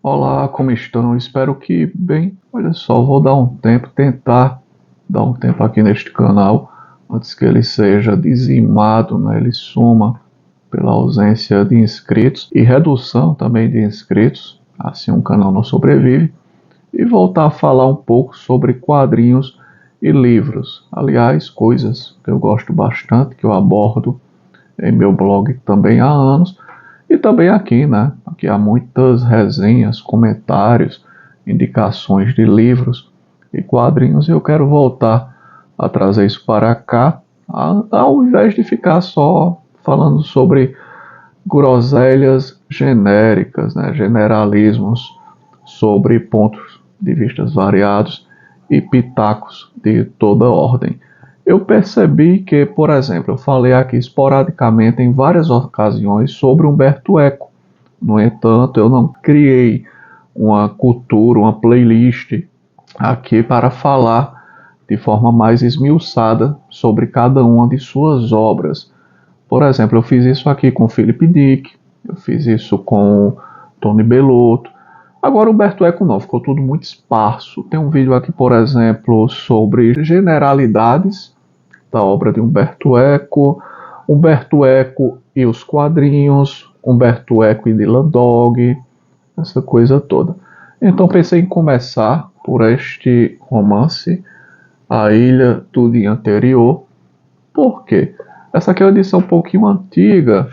Olá, como estão? Espero que bem. Olha só, vou dar um tempo, tentar dar um tempo aqui neste canal antes que ele seja dizimado, né? Ele suma pela ausência de inscritos e redução também de inscritos, assim o canal não sobrevive, e voltar a falar um pouco sobre quadrinhos e livros. Aliás, coisas que eu gosto bastante, que eu abordo em meu blog também há anos. E também aqui, né? Aqui há muitas resenhas, comentários, indicações de livros e quadrinhos. E eu quero voltar a trazer isso para cá, ao invés de ficar só falando sobre groselhas genéricas, né? Generalismos sobre pontos de vistas variados e pitacos de toda ordem. Eu percebi que, por exemplo, eu falei aqui esporadicamente em várias ocasiões sobre Humberto Eco. No entanto, eu não criei uma cultura, uma playlist aqui para falar de forma mais esmiuçada sobre cada uma de suas obras. Por exemplo, eu fiz isso aqui com Philip Dick, eu fiz isso com Tony Bellotto. Agora, Humberto Eco não, ficou tudo muito esparso. Tem um vídeo aqui, por exemplo, sobre generalidades da obra de Humberto Eco e os quadrinhos, Humberto Eco e Dylan Dog, essa coisa toda. Então pensei em começar por este romance, A Ilha do Dia Anterior. Por quê? Essa aqui é uma edição um pouquinho antiga,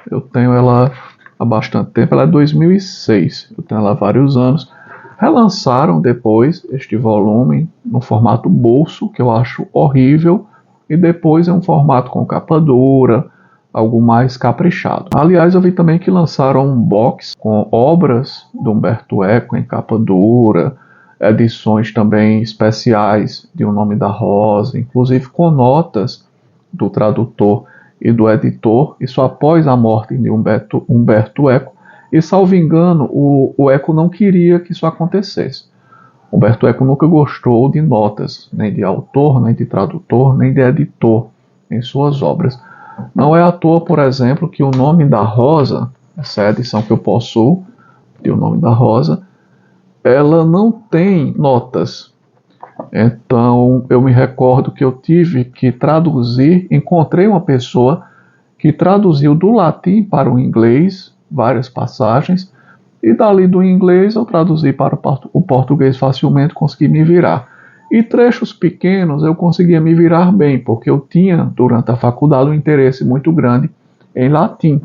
eu tenho ela há bastante tempo, ela é 2006, eu tenho ela há vários anos. Relançaram depois este volume no formato bolso, que eu acho horrível, e depois é um formato com capa dura, algo mais caprichado. Aliás, eu vi também que lançaram um box com obras do Humberto Eco em capa dura, edições também especiais de O Nome da Rosa, inclusive com notas do tradutor e do editor, isso após a morte de Humberto Eco, e salvo engano, o Eco não queria que isso acontecesse. Humberto Eco nunca gostou de notas, nem de autor, nem de tradutor, nem de editor em suas obras. Não é à toa, por exemplo, que O Nome da Rosa, essa é a edição que eu possuo, de O Nome da Rosa, ela não tem notas. Então, eu me recordo que eu tive que traduzir, encontrei uma pessoa que traduziu do latim para o inglês várias passagens, e dali do inglês eu traduzi para o português facilmente, consegui me virar. E trechos pequenos eu conseguia me virar bem, porque eu tinha, durante a faculdade, um interesse muito grande em latim,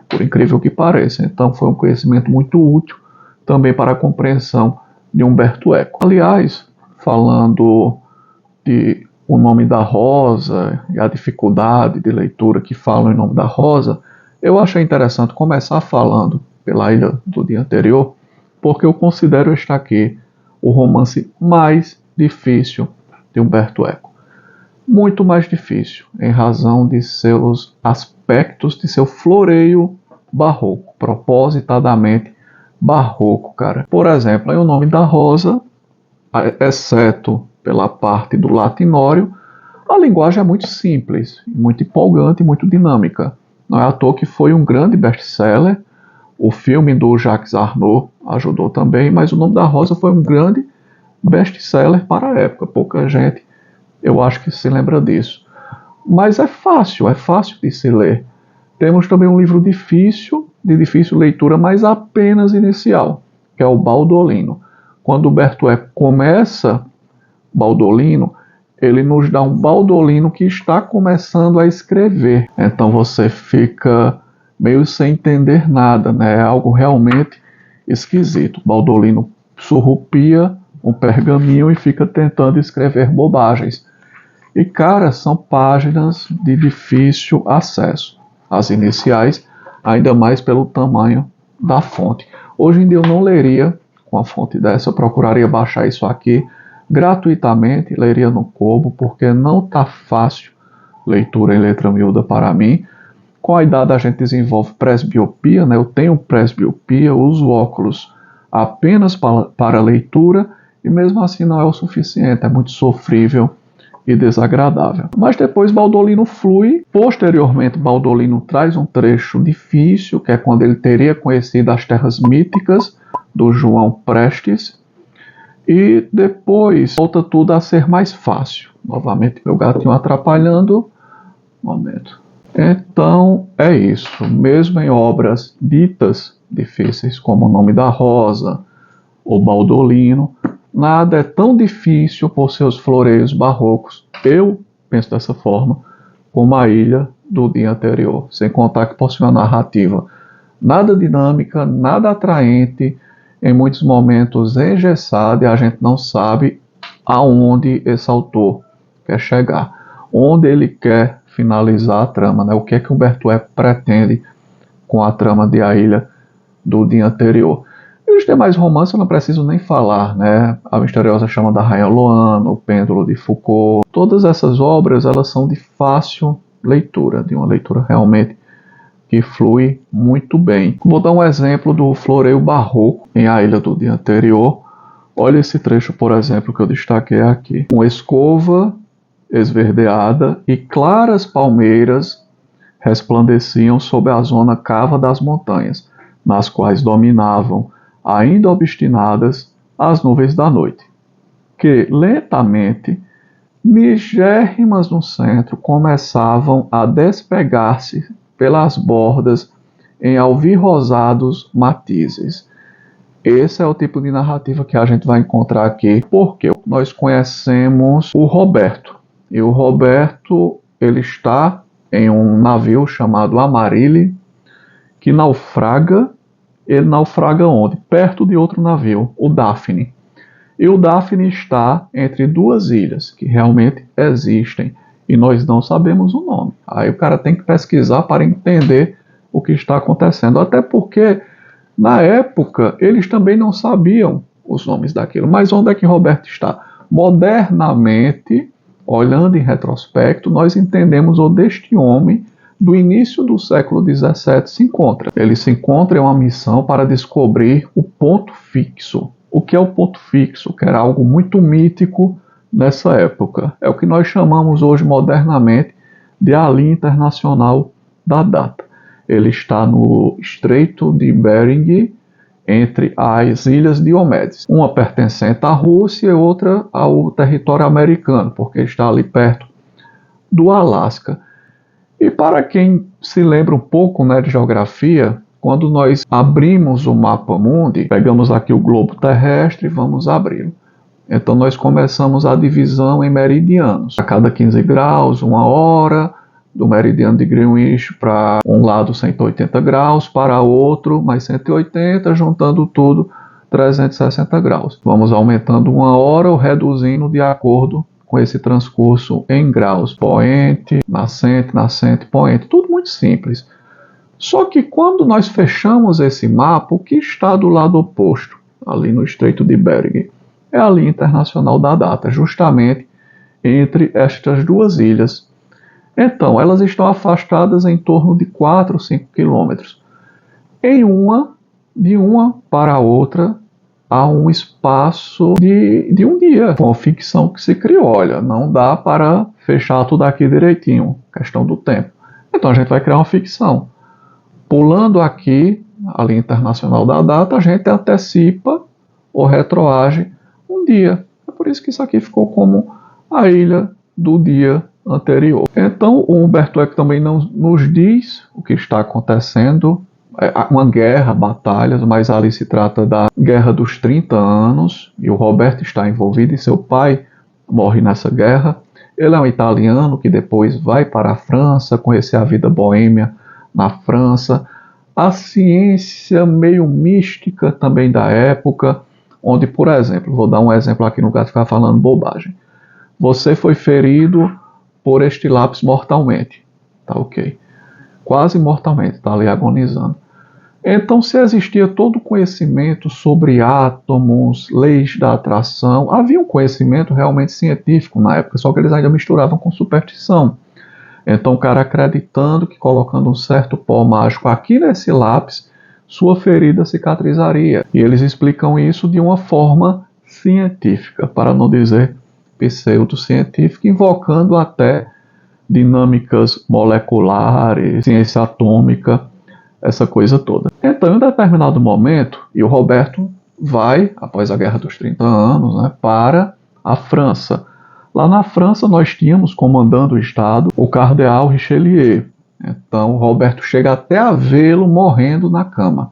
por incrível que pareça. Então foi um conhecimento muito útil também para a compreensão de Humberto Eco. Aliás, falando de O Nome da Rosa e a dificuldade de leitura que falam em Nome da Rosa, eu achei interessante começar falando pela Ilha do Dia Anterior, porque eu considero este aqui o romance mais difícil de Humberto Eco. Muito mais difícil, em razão de seus aspectos, de seu floreio barroco, propositadamente barroco, cara. Por exemplo, em O Nome da Rosa, exceto pela parte do latinório, a linguagem é muito simples, muito empolgante e muito dinâmica. Não é à toa que foi um grande best-seller. O filme do Jacques Arnaud ajudou também, mas O Nome da Rosa foi um grande best-seller para a época. Pouca gente, eu acho que se lembra disso. Mas é fácil de se ler. Temos também um livro difícil, de difícil leitura, mas apenas inicial, que é o Baldolino. Quando Humberto Eco começa Baldolino, ele nos dá um Baldolino que está começando a escrever. Então você fica meio sem entender nada, né? É algo realmente esquisito. Baldolino surrupia um pergaminho e fica tentando escrever bobagens. E, cara, são páginas de difícil acesso. As iniciais, ainda mais pelo tamanho da fonte. Hoje em dia eu não leria com a fonte dessa, eu procuraria baixar isso aqui gratuitamente, leria no Kobo, porque não está fácil leitura em letra miúda para mim. Com a idade a gente desenvolve presbiopia, né? Eu tenho presbiopia, uso óculos apenas para leitura, e mesmo assim não é o suficiente, é muito sofrível e desagradável. Mas depois Baldolino flui. Posteriormente, Baldolino traz um trecho difícil, que é quando ele teria conhecido as terras míticas do João Prestes, e depois volta tudo a ser mais fácil. Novamente meu gatinho atrapalhando. Momento. Então é isso. Mesmo em obras ditas difíceis como O Nome da Rosa ou Baldolino, nada é tão difícil por seus floreios barrocos, eu penso dessa forma, como A Ilha do Dia Anterior. Sem contar que possui uma narrativa nada dinâmica, nada atraente, em muitos momentos engessada, e a gente não sabe aonde esse autor quer chegar, onde ele quer finalizar a trama, né? O que é que Humberto Eco pretende com a trama de A Ilha do Dia Anterior. E os demais romances eu não preciso nem falar, né? A Misteriosa Chama da Rainha Loana, O Pêndulo de Foucault, todas essas obras elas são de fácil leitura, de uma leitura realmente que flui muito bem. Vou dar um exemplo do floreio barroco em A Ilha do Dia Anterior. Olha esse trecho, por exemplo, que eu destaquei aqui. Uma escova esverdeada e claras palmeiras resplandeciam sob a zona cava das montanhas, nas quais dominavam, ainda obstinadas, as nuvens da noite, que lentamente, migérrimas no centro, começavam a despegar-se pelas bordas em alvirrosados matizes. Esse é o tipo de narrativa que a gente vai encontrar aqui, porque nós conhecemos o Roberto. E o Roberto, ele está em um navio chamado Amarilli, que naufraga. Ele naufraga onde? Perto de outro navio, o Daphne. E o Daphne está entre duas ilhas que realmente existem e nós não sabemos o nome. Aí o cara tem que pesquisar para entender o que está acontecendo. Até porque, na época, eles também não sabiam os nomes daquilo. Mas onde é que Roberto está? Modernamente, olhando em retrospecto, nós entendemos onde este homem, do início do século XVII, se encontra. Ele se encontra em uma missão para descobrir o ponto fixo. O que é o ponto fixo? Que era algo muito mítico nessa época. É o que nós chamamos hoje modernamente de a linha internacional da data. Ele está no Estreito de Bering, entre as ilhas Diomedes. Uma pertencente à Rússia e outra ao território americano, porque está ali perto do Alasca. E para quem se lembra um pouco, né, de geografia, quando nós abrimos o mapa mundi, pegamos aqui o globo terrestre e vamos abri-lo. Então nós começamos a divisão em meridianos. A cada 15 graus, 1 hora, do meridiano de Greenwich para um lado 180 graus, para outro mais 180, juntando tudo 360 graus. Vamos aumentando 1 hora ou reduzindo de acordo com esse transcurso em graus. Poente, nascente, nascente, poente. Tudo muito simples. Só que quando nós fechamos esse mapa, o que está do lado oposto, ali no Estreito de Bering, é a linha internacional da data, justamente entre estas duas ilhas. Então, elas estão afastadas em torno de 4 ou 5 quilômetros. De uma para a outra, há um espaço de um dia, com a ficção que se criou. Olha, não dá para fechar tudo aqui direitinho, questão do tempo. Então a gente vai criar uma ficção. Pulando aqui a linha internacional da data, a gente antecipa ou retroage um dia. É por isso que isso aqui ficou como a ilha do dia anterior. Então o Humberto Eco também não nos diz o que está acontecendo, uma guerra, batalhas, mas ali se trata da Guerra dos 30 anos, e o Roberto está envolvido e seu pai morre nessa guerra. Ele é um italiano que depois vai para a França, conhecer a vida boêmia na França, a ciência meio mística também da época, onde, por exemplo, vou dar um exemplo aqui no caso de ficar falando bobagem. Você foi ferido por este lápis mortalmente, tá ok? Quase mortalmente, tá ali agonizando. Então, se existia todo o conhecimento sobre átomos, leis da atração, havia um conhecimento realmente científico na época, só que eles ainda misturavam com superstição. Então, o cara acreditando que colocando um certo pó mágico aqui nesse lápis, sua ferida cicatrizaria. E eles explicam isso de uma forma científica, para não dizer pseudocientífica, invocando até dinâmicas moleculares, ciência atômica, essa coisa toda. Então, em um determinado momento, e o Roberto vai, após a Guerra dos 30 Anos, né, para a França. Lá na França nós tínhamos comandando o Estado o cardeal Richelieu. Então Roberto chega até a vê-lo morrendo na cama.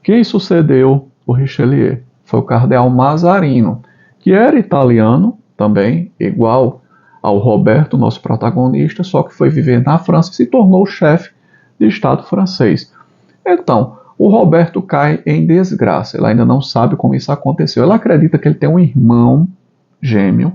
Quem sucedeu o Richelieu foi o cardeal Mazarino, que era italiano também, igual ao Roberto, nosso protagonista, só que foi viver na França e se tornou chefe de Estado francês. Então, o Roberto cai em desgraça. Ele ainda não sabe como isso aconteceu. Ele acredita que ele tem um irmão gêmeo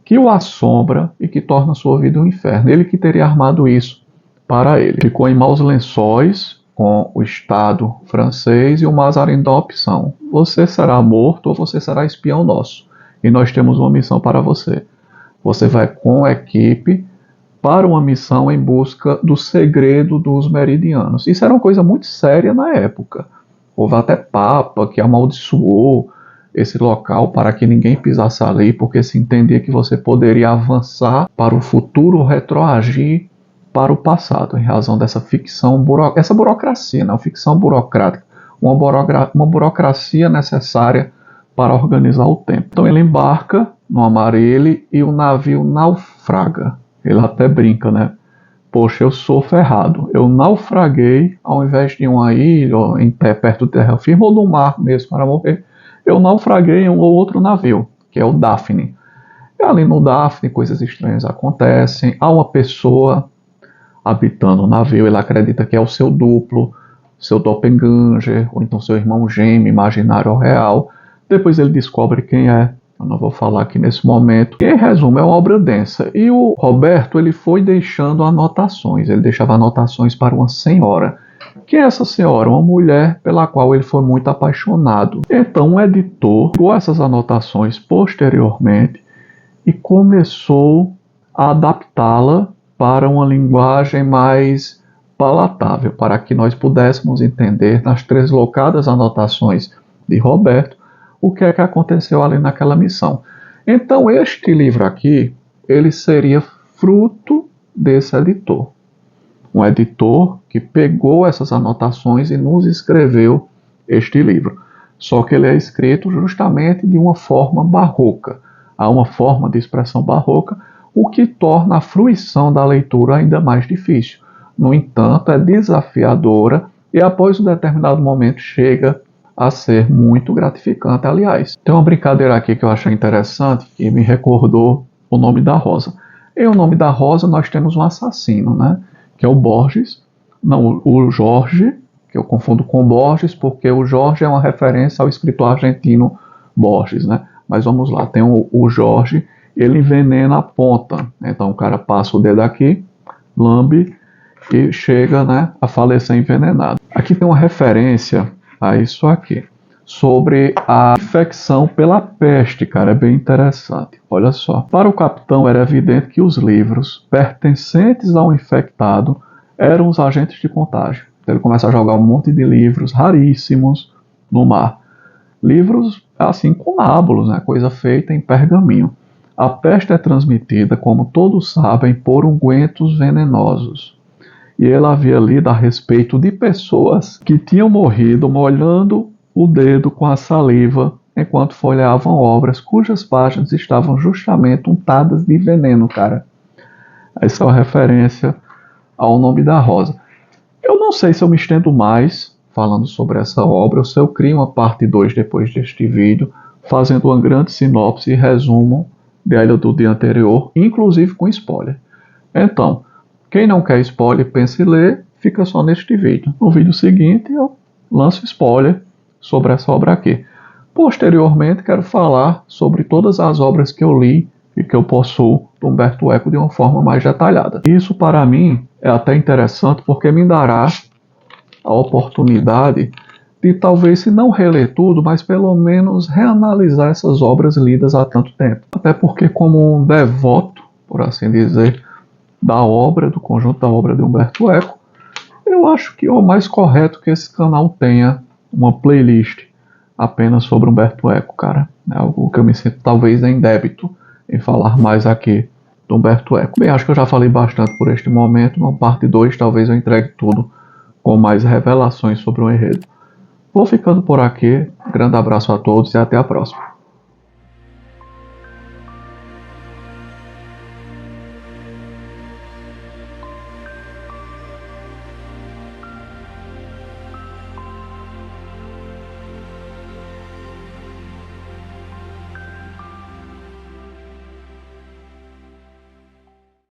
que o assombra e que torna sua vida um inferno. Ele que teria armado isso para ele. Ficou em maus lençóis com o Estado francês e o Mazarino dá uma opção: você será morto ou você será espião nosso. E nós temos uma missão para você. Você vai com a equipe para uma missão em busca do segredo dos meridianos. Isso era uma coisa muito séria na época. Houve até papa que amaldiçoou esse local para que ninguém pisasse ali, porque se entendia que você poderia avançar para o futuro ou retroagir para o passado, em razão dessa ficção, essa burocracia, né? Uma ficção burocrática, uma burocracia necessária para organizar o tempo. Então ele embarca no Amarele e o navio naufraga. Ele até brinca, né? Poxa, eu sou ferrado. Eu naufraguei, ao invés de uma ilha, em pé perto de terra firme, ou no mar mesmo para morrer, eu naufraguei em um ou outro navio, que é o Daphne. E ali no Daphne, coisas estranhas acontecem. Há uma pessoa habitando o navio, ele acredita que é o seu duplo, seu doppelganger, ou então seu irmão gêmeo, imaginário ou real. Depois ele descobre quem é. Eu não vou falar aqui nesse momento. Em resumo, é uma obra densa. E o Roberto, ele foi deixando anotações. Ele deixava anotações para uma senhora. Quem é essa senhora? Uma mulher pela qual ele foi muito apaixonado. Então o editor pegou essas anotações posteriormente e começou a adaptá-la para uma linguagem mais palatável, para que nós pudéssemos entender nas translocadas anotações de Roberto o que é que aconteceu ali naquela missão. Então este livro aqui, ele seria fruto desse editor. Um editor que pegou essas anotações e nos escreveu este livro. Só que ele é escrito justamente de uma forma barroca. Há uma forma de expressão barroca, o que torna a fruição da leitura ainda mais difícil. No entanto, é desafiadora e após um determinado momento chega a ser muito gratificante. Aliás, tem uma brincadeira aqui que eu achei interessante que me recordou O Nome da Rosa. Em O Nome da Rosa nós temos um assassino, né? Que é o Borges, não, o Jorge, que eu confundo com Borges, porque o Jorge é uma referência ao escritor argentino Borges, né? Mas vamos lá, tem o Jorge, ele envenena a ponta, então o cara passa o dedo aqui, lambe e chega, né, a falecer envenenado. Aqui tem uma referência a isso aqui, sobre a infecção pela peste, cara, é bem interessante. Olha só, para o capitão era evidente que os livros pertencentes ao infectado eram os agentes de contágio. Então ele começa a jogar um monte de livros raríssimos no mar. Livros, assim, com nábulos, né? Coisa feita em pergaminho. A peste é transmitida, como todos sabem, por ungüentos venenosos. E ele havia lido a respeito de pessoas que tinham morrido molhando o dedo com a saliva enquanto folheavam obras cujas páginas estavam justamente untadas de veneno, cara. Essa é uma referência ao Nome da Rosa. Eu não sei se eu me estendo mais falando sobre essa obra, ou se eu crio uma parte 2 depois deste vídeo, fazendo uma grande sinopse e resumo dela do dia anterior, inclusive com spoiler. Então, quem não quer spoiler, pense em ler, fica só neste vídeo. No vídeo seguinte eu lanço spoiler sobre essa obra aqui. Posteriormente quero falar sobre todas as obras que eu li e que eu possuo do Umberto Eco de uma forma mais detalhada. Isso para mim é até interessante porque me dará a oportunidade de talvez, se não reler tudo, mas pelo menos reanalisar essas obras lidas há tanto tempo. Até porque, como um devoto, por assim dizer, da obra, do conjunto da obra de Umberto Eco, eu acho que é o mais correto que esse canal tenha uma playlist apenas sobre Umberto Eco, cara. É algo que eu me sinto talvez em débito em falar mais aqui do Umberto Eco. Bem, acho que eu já falei bastante por este momento. Na parte 2 talvez eu entregue tudo com mais revelações sobre o enredo. Vou ficando por aqui. Grande abraço a todos e até a próxima.